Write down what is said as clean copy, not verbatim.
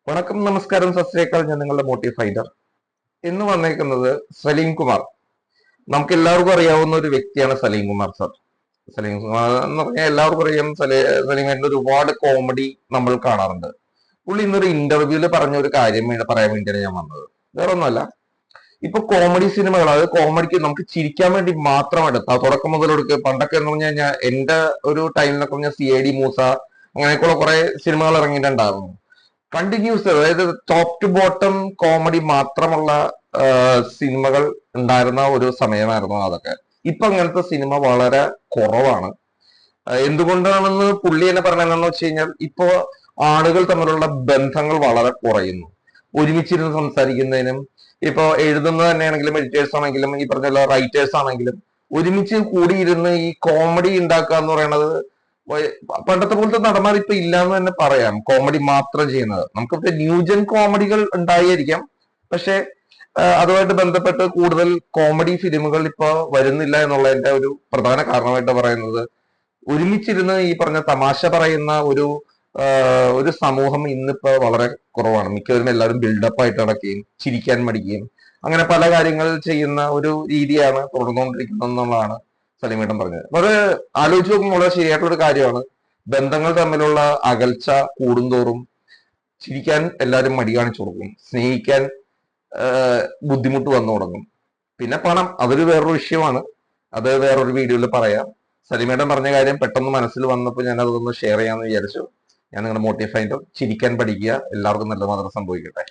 വണക്കം, നമസ്കാരം, സത് ശ്രീ അകാൽ. ഞാൻ നിങ്ങളുടെ മോട്ടിഫൈഡർ. ഇന്ന് വന്നേക്കുന്നത് സലീം കുമാർ. നമുക്ക് എല്ലാവർക്കും അറിയാവുന്ന ഒരു വ്യക്തിയാണ് സലീം കുമാർ സർ. സലീം കുമാർ എന്ന് പറഞ്ഞാൽ എല്ലാവർക്കും അറിയാം. സലീമിന്റെ ഒരുപാട് കോമഡി നമ്മൾ കാണാറുണ്ട്. പുള്ളി ഇന്നൊരു ഇന്റർവ്യൂല് പറഞ്ഞ ഒരു കാര്യം പറയാൻ വേണ്ടിയാണ് ഞാൻ വന്നത്. വേറെ ഒന്നുമല്ല, ഇപ്പൊ കോമഡി സിനിമകൾ, അത് കോമഡിക്ക് നമുക്ക് ചിരിക്കാൻ വേണ്ടി മാത്രം എടുത്ത തുടക്കം മുതലെടുക്ക്. പണ്ടൊക്കെ എന്ന് പറഞ്ഞു കഴിഞ്ഞാൽ എന്റെ ഒരു ടൈമിലൊക്കെ പറഞ്ഞാൽ CID മൂസ അങ്ങനെയൊക്കെയുള്ള കുറെ സിനിമകൾ ഇറങ്ങിയിട്ടുണ്ടായിരുന്നു. കണ്ടിന്യൂസ്, അതായത് ടോപ്പ് ടു ബോട്ടം കോമഡി മാത്രമുള്ള സിനിമകൾ ഉണ്ടായിരുന്ന ഒരു സമയമായിരുന്നു അതൊക്കെ. ഇപ്പൊ അങ്ങനത്തെ സിനിമ വളരെ കുറവാണ്. എന്തുകൊണ്ടാണെന്ന് പുള്ളി തന്നെ പറഞ്ഞതെന്ന് വെച്ച് കഴിഞ്ഞാൽ, ഇപ്പോ ആളുകൾ തമ്മിലുള്ള ബന്ധങ്ങൾ വളരെ കുറയുന്നു. ഒരുമിച്ചിരുന്ന് സംസാരിക്കുന്നതിനും, ഇപ്പൊ എഴുതുന്നത് തന്നെയാണെങ്കിലും, എഡിറ്റേഴ്സ് ആണെങ്കിലും, ഈ പറഞ്ഞ റൈറ്റേഴ്സ് ആണെങ്കിലും, ഒരുമിച്ച് കൂടിയിരുന്ന് ഈ കോമഡി ഉണ്ടാക്കുക എന്ന് പറയുന്നത് പണ്ടത്തെ പോലത്തെ നടന്മാർ ഇപ്പൊ ഇല്ലാന്ന് തന്നെ പറയാം. കോമഡി മാത്രം ചെയ്യുന്നത്. നമുക്കിപ്പോ ന്യൂജൻ കോമഡികൾ ഉണ്ടായിരിക്കാം, പക്ഷെ അതുമായിട്ട് ബന്ധപ്പെട്ട് കൂടുതൽ കോമഡി ഫിലിമുകൾ ഇപ്പൊ വരുന്നില്ല എന്നുള്ളതിന്റെ ഒരു പ്രധാന കാരണമായിട്ട് പറയുന്നത്, ഒരുമിച്ചിരുന്ന് ഈ പറഞ്ഞ തമാശ പറയുന്ന ഒരു സമൂഹം ഇന്നിപ്പോ വളരെ കുറവാണ്. മിക്കവരും എല്ലാവരും ബിൽഡപ്പ് ആയിട്ട് നടക്കുകയും ചിരിക്കാൻ മടിക്കുകയും അങ്ങനെ പല കാര്യങ്ങൾ ചെയ്യുന്ന ഒരു രീതിയാണ് തുടർന്നുകൊണ്ടിരിക്കുന്നത് എന്നുള്ളതാണ് സലീമേട്ടൻ പറഞ്ഞത്. അപ്പൊ അത് ആലോചിച്ച് നോക്കുമ്പോൾ വളരെ ശരിയായിട്ടുള്ള ഒരു കാര്യമാണ്. ബന്ധങ്ങൾ തമ്മിലുള്ള അകൽച്ച കൂടുന്തോറും ചിരിക്കാൻ എല്ലാവരും മടി കാണിച്ചു കൊടുക്കും, സ്നേഹിക്കാൻ ബുദ്ധിമുട്ട് വന്നു തുടങ്ങും. പിന്നെ പണം, അതൊരു വേറൊരു വിഷയമാണ്. അത് വേറൊരു വീഡിയോയിൽ പറയാം. സലീമേട്ടൻ പറഞ്ഞ കാര്യം പെട്ടെന്ന് മനസ്സിൽ വന്നപ്പോൾ ഞാൻ അതൊന്ന് ഷെയർ ചെയ്യാമെന്ന് വിചാരിച്ചു. ഞാൻ നിങ്ങളുടെ മോട്ടിഫൈൻഡർ. ചിരിക്കാൻ പഠിക്കുക. എല്ലാവർക്കും നല്ല മാത്രം സംഭവിക്കട്ടെ.